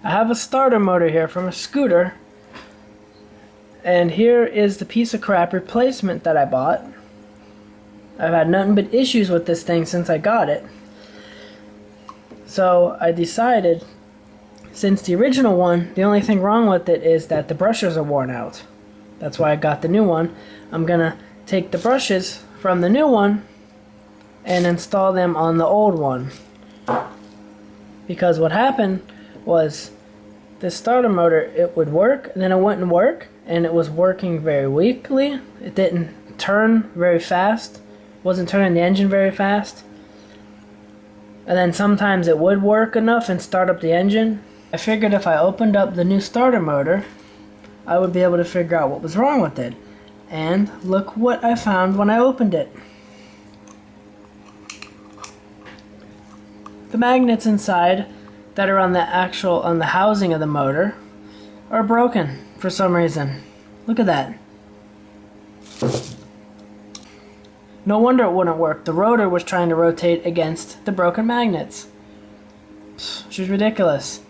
I have a starter motor here from a scooter, and here is the piece of crap replacement that I bought. I've had nothing but issues with this thing since I got it. So I decided, since the original one, the only thing wrong with it is that the brushes are worn out. That's why I got the new one. I'm gonna take the brushes from the new one and install them on the old one. Because what happened was this starter motor, it would work, and then it wouldn't work, and it was working very weakly. It didn't turn very fast, wasn't turning the engine very fast. And then sometimes it would work enough and start up the engine. I figured if I opened up the new starter motor, I would be able to figure out what was wrong with it. And look what I found when I opened it. The magnets inside that are on the housing of the motor are broken for some reason. Look at that. No wonder it wouldn't work. The rotor was trying to rotate against the broken magnets. Which is ridiculous.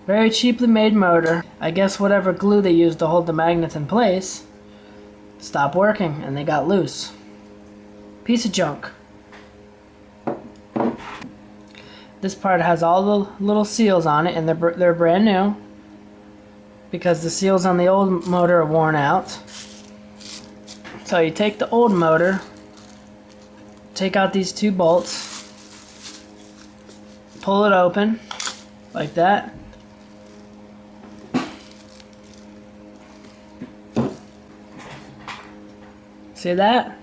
Very cheaply made motor. I guess whatever glue they used to hold the magnets in place stopped working and they got loose. Piece of junk. This part has all the little seals on it, and they're brand new because the seals on the old motor are worn out. So you take the old motor, take out these two bolts, pull it open like that. See that?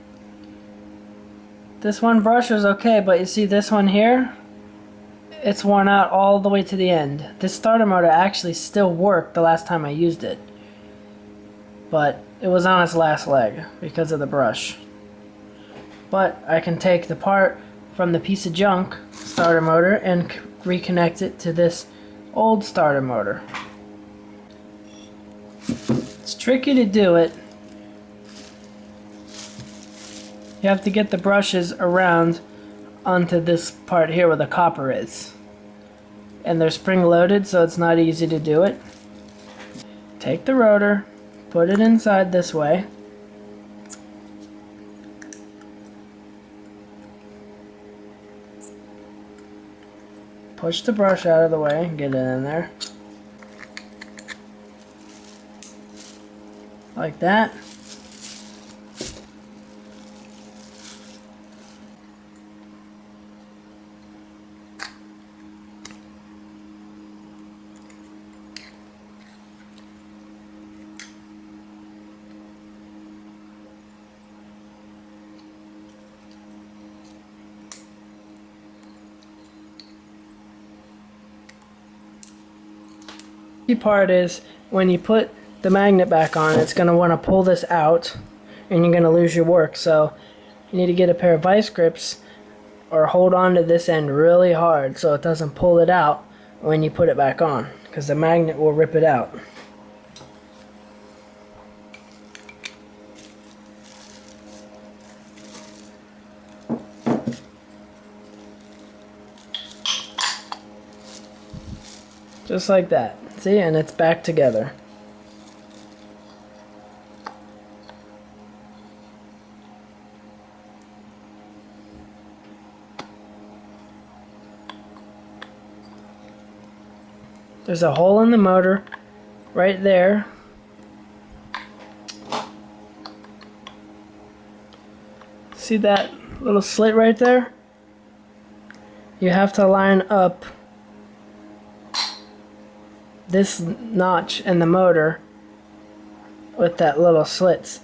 This one brush is okay, but you see this one here? It's worn out all the way to the end. This starter motor actually still worked the last time I used it, but it was on its last leg because of the brush. But I can take the part from the piece of junk starter motor and reconnect it to this old starter motor. It's tricky to do it. You have to get the brushes around onto this part here where the copper is. And they're spring loaded, so it's not easy to do it. Take the rotor, put it inside this way. Push the brush out of the way and get it in there. Like that. The key part is when you put the magnet back on, it's going to want to pull this out and you're going to lose your work. So you need to get a pair of vice grips or hold on to this end really hard so it doesn't pull it out when you put it back on, because the magnet will rip it out. Just like that. See, and it's back together. There's a hole in the motor right there. See that little slit right there? You have to line up this notch in the motor with that little slits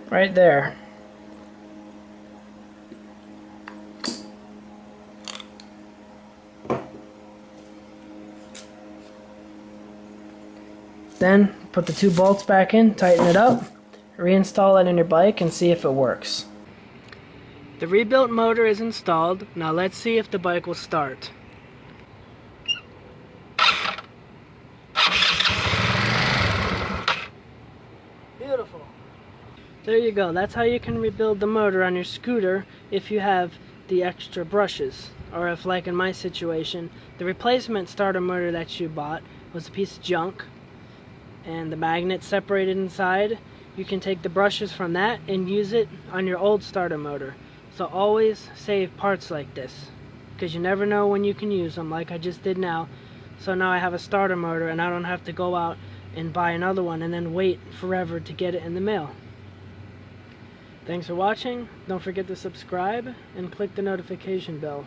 right there. Then put the two bolts back in, tighten it up, reinstall it in your bike and see if it works. The rebuilt motor is installed. Now let's see if the bike will start. Beautiful. There you go. That's how you can rebuild the motor on your scooter if you have the extra brushes. Or if, like in my situation, the replacement starter motor that you bought was a piece of junk and the magnet separated inside, you can take the brushes from that and use it on your old starter motor. So always save parts like this, because you never know when you can use them, like I just did now. So now I have a starter motor and I don't have to go out and buy another one and then wait forever to get it in the mail. Thanks for watching. Don't forget to subscribe and click the notification bell.